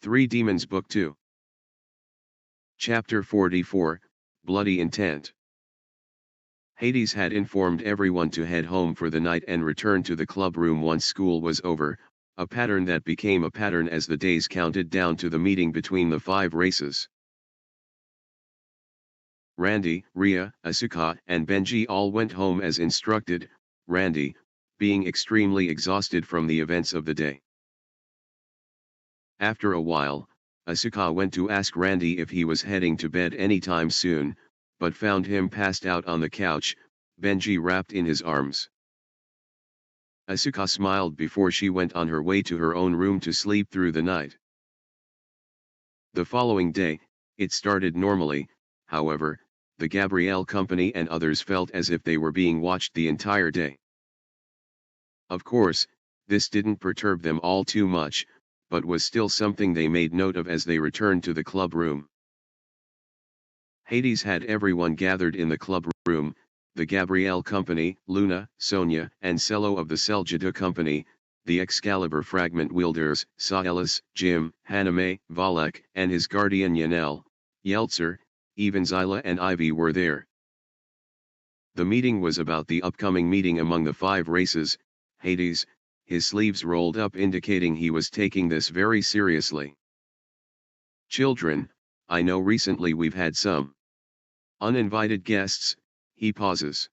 Three Demons Book 2. Chapter 44, Bloody Intent. Hades had informed everyone to head home for the night and return to the club room once school was over, a pattern that became a pattern as the days counted down to the meeting between the five races. Randy, Rhea, Asuka, and Benji all went home as instructed, Randy, being extremely exhausted from the events of the day. After a while, Asuka went to ask Randy if he was heading to bed anytime soon, but found him passed out on the couch, Benji wrapped in his arms. Asuka smiled before she went on her way to her own room to sleep through the night. The following day, it started normally, however, the Gabrielle company and others felt as if they were being watched the entire day. Of course, this didn't perturb them all too much, but was still something they made note of as they returned to the club room. Hades had everyone gathered in the club room, the Gabrielle company, Luna, Sonia, and Cello of the Seljada company, the Excalibur fragment wielders, Silas, Jim, Haname, Valek, and his guardian Yanel, Yeltser, even Zyla and Ivy were there. The meeting was about the upcoming meeting among the five races. Hades, his sleeves rolled up indicating he was taking this very seriously. Children, I know recently we've had some uninvited guests, he pauses.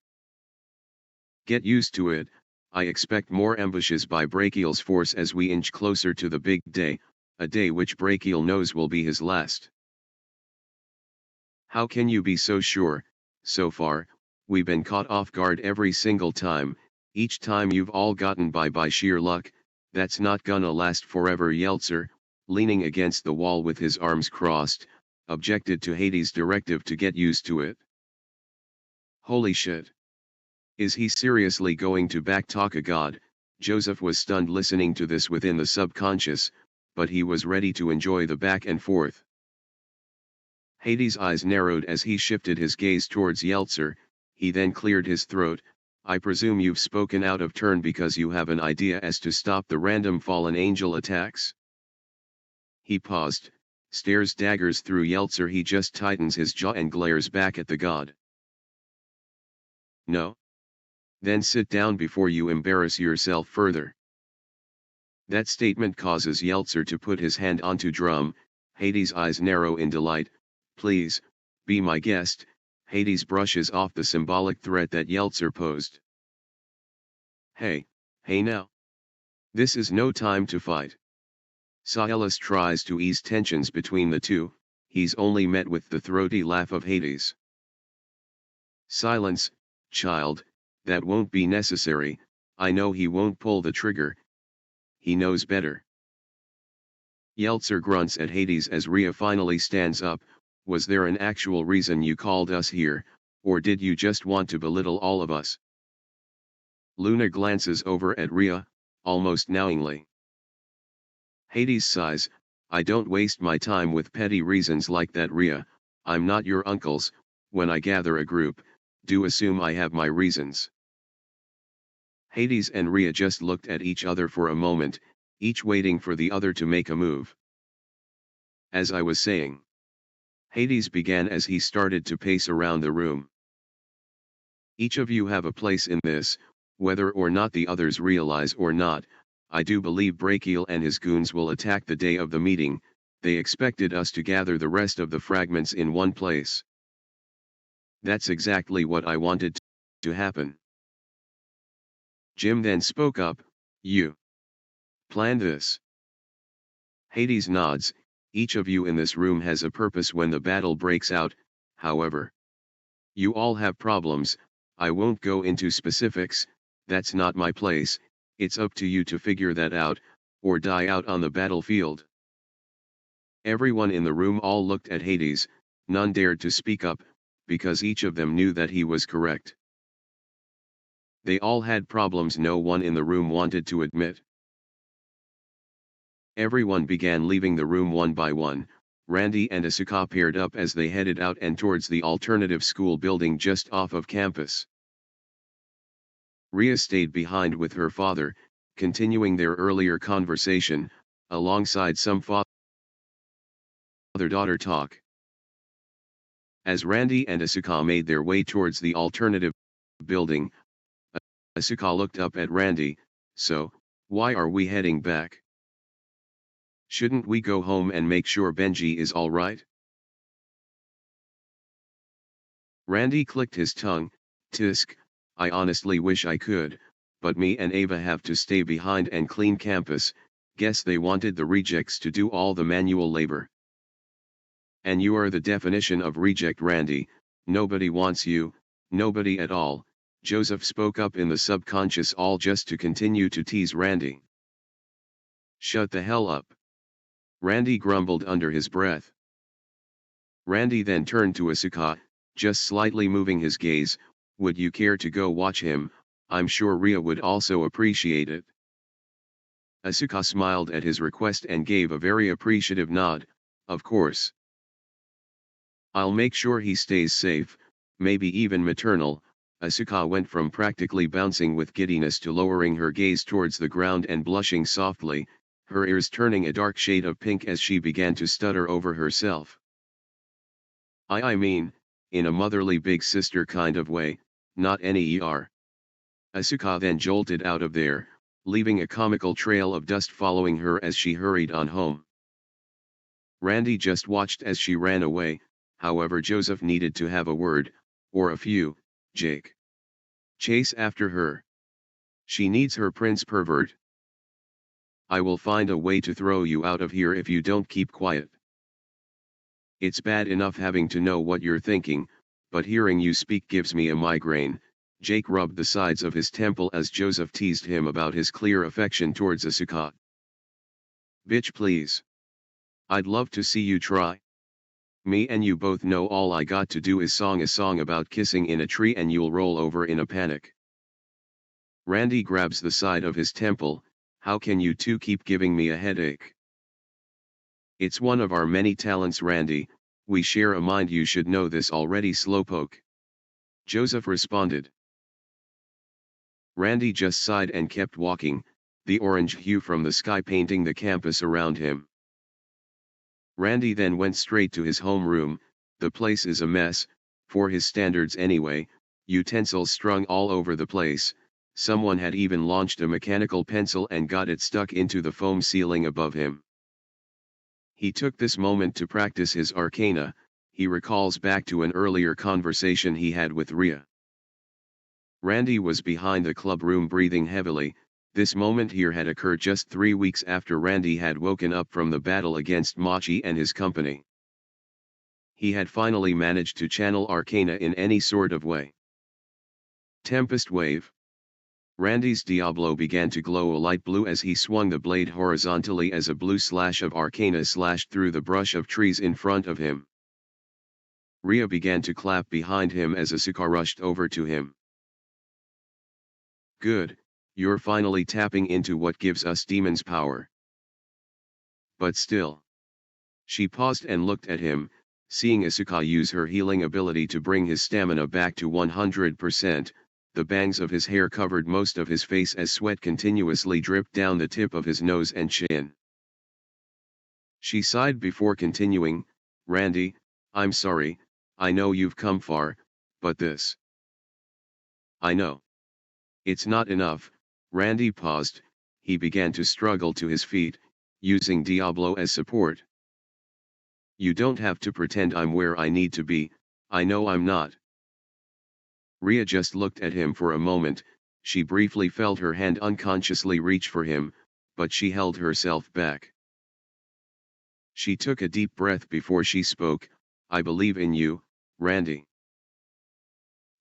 Get used to it, I expect more ambushes by Brachial's force as we inch closer to the big day, a day which Brachial knows will be his last. How can you be so sure? So far, we've been caught off guard every single time. Each time you've all gotten by sheer luck, that's not gonna last forever. Yeltser, leaning against the wall with his arms crossed, objected to Hades' directive to get used to it. Holy shit. Is he seriously going to backtalk a god? Joseph was stunned listening to this within the subconscious, but he was ready to enjoy the back and forth. Hades' eyes narrowed as he shifted his gaze towards Yeltser, he then cleared his throat. I presume you've spoken out of turn because you have an idea as to stop the random fallen angel attacks? He paused, stares daggers through Yeltser. He just tightens his jaw and glares back at the god. No? Then sit down before you embarrass yourself further. That statement causes Yeltser to put his hand onto drum. Hades' eyes narrow in delight. Please, be my guest. Hades brushes off the symbolic threat that Yeltser posed. Hey now. This is no time to fight. Silas tries to ease tensions between the two, he's only met with the throaty laugh of Hades. Silence, child, that won't be necessary, I know he won't pull the trigger. He knows better. Yeltser grunts at Hades as Rhea finally stands up. Was there an actual reason you called us here, or did you just want to belittle all of us? Luna glances over at Rhea, almost knowingly. Hades sighs, I don't waste my time with petty reasons like that. Rhea, I'm not your uncles, when I gather a group, do assume I have my reasons. Hades and Rhea just looked at each other for a moment, each waiting for the other to make a move. As I was saying. Hades began as he started to pace around the room. Each of you have a place in this, whether or not the others realize or not. I do believe Brachial and his goons will attack the day of the meeting. They expected us to gather the rest of the fragments in one place. That's exactly what I wanted to happen. Jim then spoke up, you planned this. Hades nods. Each of you in this room has a purpose when the battle breaks out, however. You all have problems, I won't go into specifics, that's not my place, it's up to you to figure that out, or die out on the battlefield. Everyone in the room all looked at Hades, none dared to speak up, because each of them knew that he was correct. They all had problems no one in the room wanted to admit. Everyone began leaving the room one by one. Randy and Asuka paired up as they headed out and towards the alternative school building just off of campus. Rhea stayed behind with her father, continuing their earlier conversation, alongside some father-daughter talk. As Randy and Asuka made their way towards the alternative building, Asuka looked up at Randy. So, why are we heading back? Shouldn't we go home and make sure Benji is alright? Randy clicked his tongue. Tisk, I honestly wish I could, but me and Ava have to stay behind and clean campus. Guess they wanted the rejects to do all the manual labor. And you are the definition of reject, Randy. Nobody wants you, nobody at all. Joseph spoke up in the subconscious, all just to continue to tease Randy. Shut the hell up. Randy grumbled under his breath. Randy then turned to Asuka, just slightly moving his gaze. Would you care to go watch him? I'm sure Rhea would also appreciate it. Asuka smiled at his request and gave a very appreciative nod. Of course. I'll make sure he stays safe, maybe even maternal. Asuka went from practically bouncing with giddiness to lowering her gaze towards the ground and blushing softly, her ears turning a dark shade of pink as she began to stutter over herself. I mean, in a motherly big sister kind of way, not any ER. Asuka then jolted out of there, leaving a comical trail of dust following her as she hurried on home. Randy just watched as she ran away. However, Joseph needed to have a word, or a few. Jake. Chase after her. She needs her prince pervert. I will find a way to throw you out of here if you don't keep quiet. It's bad enough having to know what you're thinking, but hearing you speak gives me a migraine. Jake rubbed the sides of his temple as Joseph teased him about his clear affection towards Asuka. Bitch, please. I'd love to see you try. Me and you both know all I got to do is song a song about kissing in a tree and you'll roll over in a panic. Randy grabs the side of his temple. How can you two keep giving me a headache? It's one of our many talents, Randy. We share a mind, you should know this already, slowpoke. Joseph responded. Randy just sighed and kept walking, the orange hue from the sky painting the campus around him. Randy then went straight to his homeroom. The place is a mess, for his standards anyway, utensils strung all over the place. Someone had even launched a mechanical pencil and got it stuck into the foam ceiling above him. He took this moment to practice his arcana. He recalls back to an earlier conversation he had with Rhea. Randy was behind the club room breathing heavily. This moment here had occurred just 3 weeks after Randy had woken up from the battle against Machi and his company. He had finally managed to channel arcana in any sort of way. Tempest Wave. Randy's Diablo began to glow a light blue as he swung the blade horizontally as a blue slash of arcana slashed through the brush of trees in front of him. Rhea began to clap behind him as Asuka rushed over to him. Good, you're finally tapping into what gives us demons power. But still. She paused and looked at him, seeing Asuka use her healing ability to bring his stamina back to 100%. The bangs of his hair covered most of his face as sweat continuously dripped down the tip of his nose and chin. She sighed before continuing, Randy, I'm sorry, I know you've come far, but this. I know. It's not enough. Randy paused. He began to struggle to his feet, using Diablo as support. You don't have to pretend I'm where I need to be, I know I'm not. Rhea just looked at him for a moment. She briefly felt her hand unconsciously reach for him, but she held herself back. She took a deep breath before she spoke, I believe in you, Randy.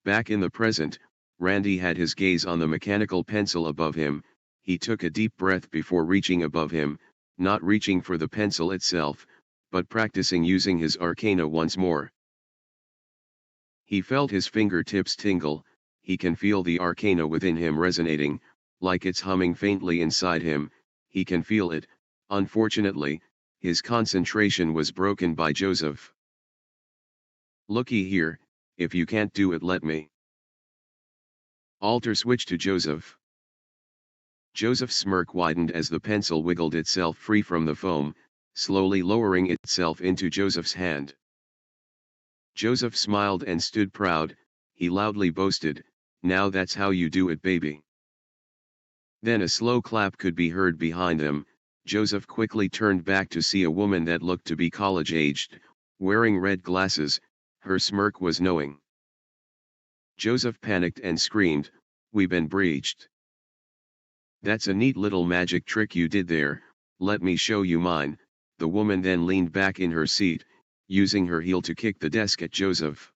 Back in the present, Randy had his gaze on the mechanical pencil above him. He took a deep breath before reaching above him, not reaching for the pencil itself, but practicing using his arcana once more. He felt his fingertips tingle. He can feel the arcana within him resonating, like it's humming faintly inside him. He can feel it. Unfortunately, his concentration was broken by Joseph. Looky here, if you can't do it, let me. Alter switch to Joseph. Joseph's smirk widened as the pencil wiggled itself free from the foam, slowly lowering itself into Joseph's hand. Joseph smiled and stood proud. He loudly boasted, "Now that's how you do it, baby." Then a slow clap could be heard behind them. Joseph quickly turned back to see a woman that looked to be college-aged, wearing red glasses. Her smirk was knowing. Joseph panicked and screamed, "We've been breached." "That's a neat little magic trick you did there, let me show you mine." The woman then leaned back in her seat, using her heel to kick the desk at Joseph.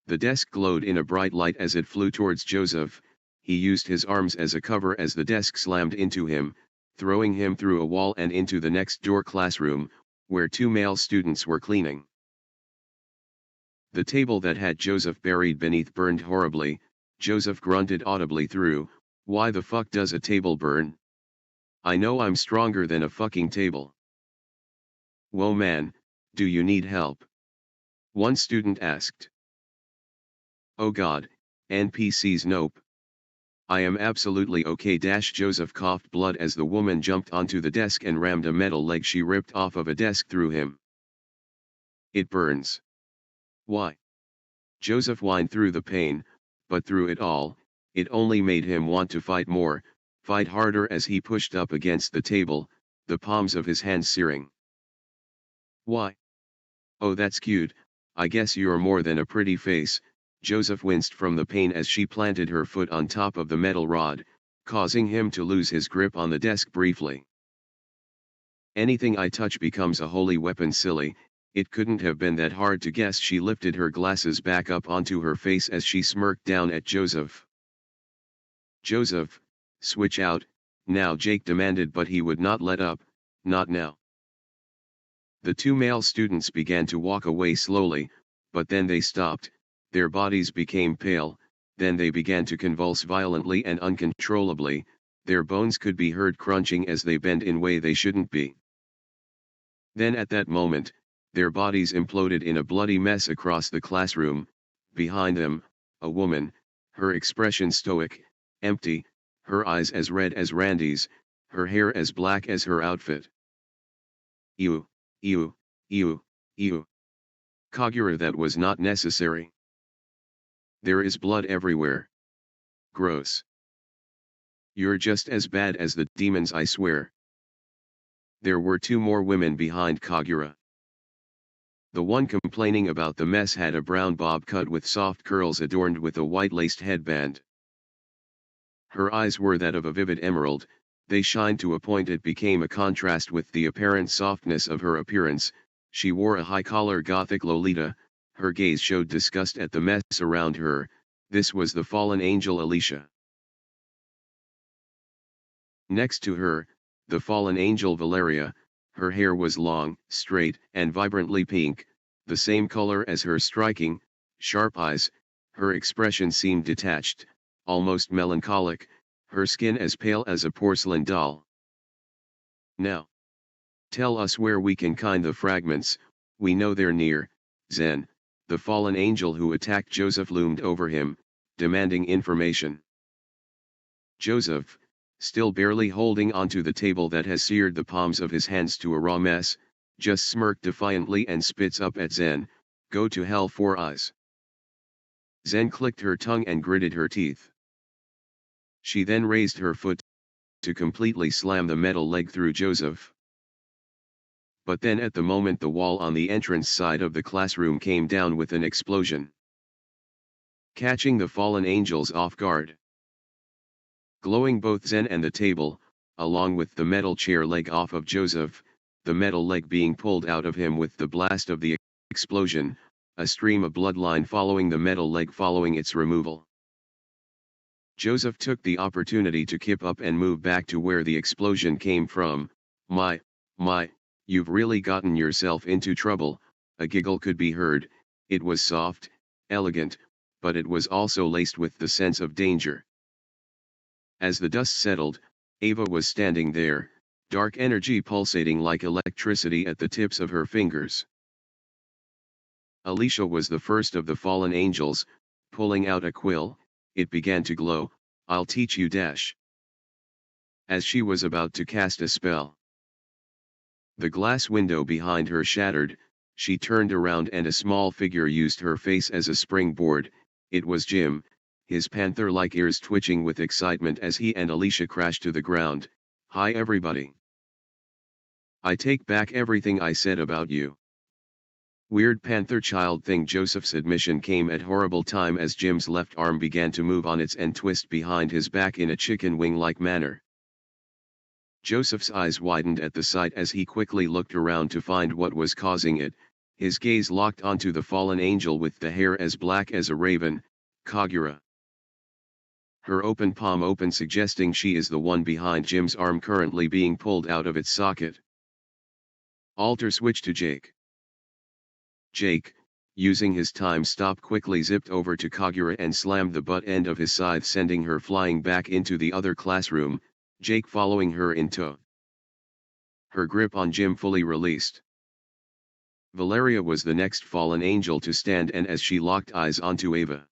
The desk glowed in a bright light as it flew towards Joseph. He used his arms as a cover as the desk slammed into him, throwing him through a wall and into the next door classroom, where two male students were cleaning. The table that had Joseph buried beneath burned horribly. Joseph grunted audibly through, "Why the fuck does a table burn? I know I'm stronger than a fucking table." "Whoa man, do you need help?" one student asked. "Oh god, NPCs nope. I am absolutely okay." Joseph coughed blood as the woman jumped onto the desk and rammed a metal leg she ripped off of a desk through him. "It burns." "Why?" Joseph whined through the pain, but through it all, it only made him want to fight more, fight harder as he pushed up against the table, the palms of his hands searing. "Why? Oh, that's cute. I guess you're more than a pretty face." Joseph winced from the pain as she planted her foot on top of the metal rod, causing him to lose his grip on the desk briefly. "Anything I touch becomes a holy weapon, silly." It couldn't have been that hard to guess. She lifted her glasses back up onto her face as she smirked down at Joseph. "Joseph, switch out, now," Jake demanded, but he would not let up, not now. The two male students began to walk away slowly, but then they stopped, their bodies became pale, then they began to convulse violently and uncontrollably, their bones could be heard crunching as they bent in way they shouldn't be. Then at that moment, their bodies imploded in a bloody mess across the classroom. Behind them, a woman, her expression stoic, empty, her eyes as red as Randy's, her hair as black as her outfit. "Ew, ew, ew, ew. Kagura, that was not necessary. There is blood everywhere. Gross. You're just as bad as the demons, I swear." There were two more women behind Kagura. The one complaining about the mess had a brown bob cut with soft curls adorned with a white-laced headband. Her eyes were that of a vivid emerald. They shined to a point. It became a contrast with the apparent softness of her appearance. She wore a high-collar gothic Lolita. Her gaze showed disgust at the mess around her. This was the fallen angel Alicia. Next to her, the fallen angel Valeria. Her hair was long, straight, and vibrantly pink, the same color as her striking, sharp eyes. Her expression seemed detached, almost melancholic, her skin as pale as a porcelain doll. "Now, tell us where we can find the fragments. We know they're near." Zen, the fallen angel who attacked Joseph, loomed over him, demanding information. Joseph, still barely holding onto the table that has seared the palms of his hands to a raw mess, just smirked defiantly and spits up at Zen, "Go to hell, Four Eyes." Zen clicked her tongue and gritted her teeth. She then raised her foot to completely slam the metal leg through Joseph. But then at the moment the wall on the entrance side of the classroom came down with an explosion, catching the fallen angels off guard. Glowing both Zen and the table, along with the metal chair leg off of Joseph, the metal leg being pulled out of him with the blast of the explosion, a stream of bloodline following the metal leg following its removal. Joseph took the opportunity to kip up and move back to where the explosion came from. My, you've really gotten yourself into trouble." A giggle could be heard. It was soft, elegant, but it was also laced with the sense of danger. As the dust settled, Ava was standing there, dark energy pulsating like electricity at the tips of her fingers. Alicia was the first of the fallen angels. Pulling out a quill, it began to glow. "I'll teach you." As she was about to cast a spell, The glass window behind her shattered, she turned around and a small figure used her face as a springboard. It was Jim, his panther-like ears twitching with excitement as he and Alicia crashed to the ground. "Hi everybody. I take back everything I said about you." Weird panther child thing. Joseph's admission came at horrible time as Jim's left arm began to move on its end, twist behind his back in a chicken wing-like manner. Joseph's eyes widened at the sight as he quickly looked around to find what was causing it, his gaze locked onto the fallen angel with the hair as black as a raven, Kagura. Her open palm open, suggesting she is the one behind Jim's arm currently being pulled out of its socket. Alter switch to Jake. Jake, using his time stop, quickly zipped over to Kagura and slammed the butt end of his scythe, sending her flying back into the other classroom, Jake following her in tow. Her grip on Jim fully released. Valeria was the next fallen angel to stand, and as she locked eyes onto Ava,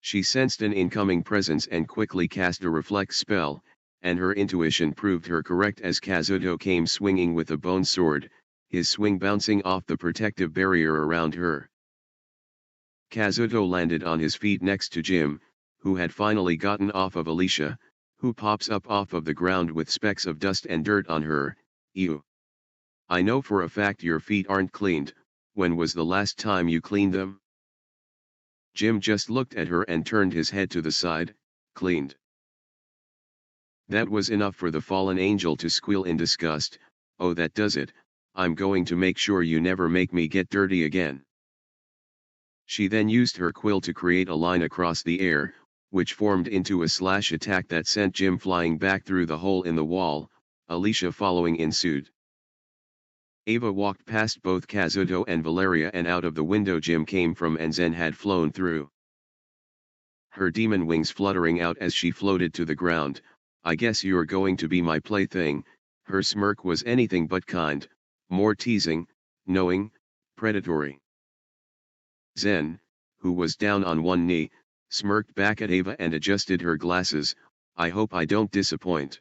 she sensed an incoming presence and quickly cast a reflect spell, and her intuition proved her correct as Kazuto came swinging with a bone sword, his swing bouncing off the protective barrier around her. Kazuto landed on his feet next to Jim, who had finally gotten off of Alicia, who pops up off of the ground with specks of dust and dirt on her. "Ew. I know for a fact your feet aren't cleaned. When was the last time you cleaned them?" Jim just looked at her and turned his head to the side. "Cleaned." That was enough for the fallen angel to squeal in disgust. "Oh, that does it. I'm going to make sure you never make me get dirty again." She then used her quill to create a line across the air, which formed into a slash attack that sent Jim flying back through the hole in the wall. Alicia following in suit. Ava walked past both Kazuto and Valeria and out of the window Jim came from and Zen had flown through. Her demon wings fluttering out as she floated to the ground. "I guess you're going to be my plaything." Her smirk was anything but kind, more teasing, knowing, predatory. Zen, who was down on one knee, smirked back at Ava and adjusted her glasses. "I hope I don't disappoint."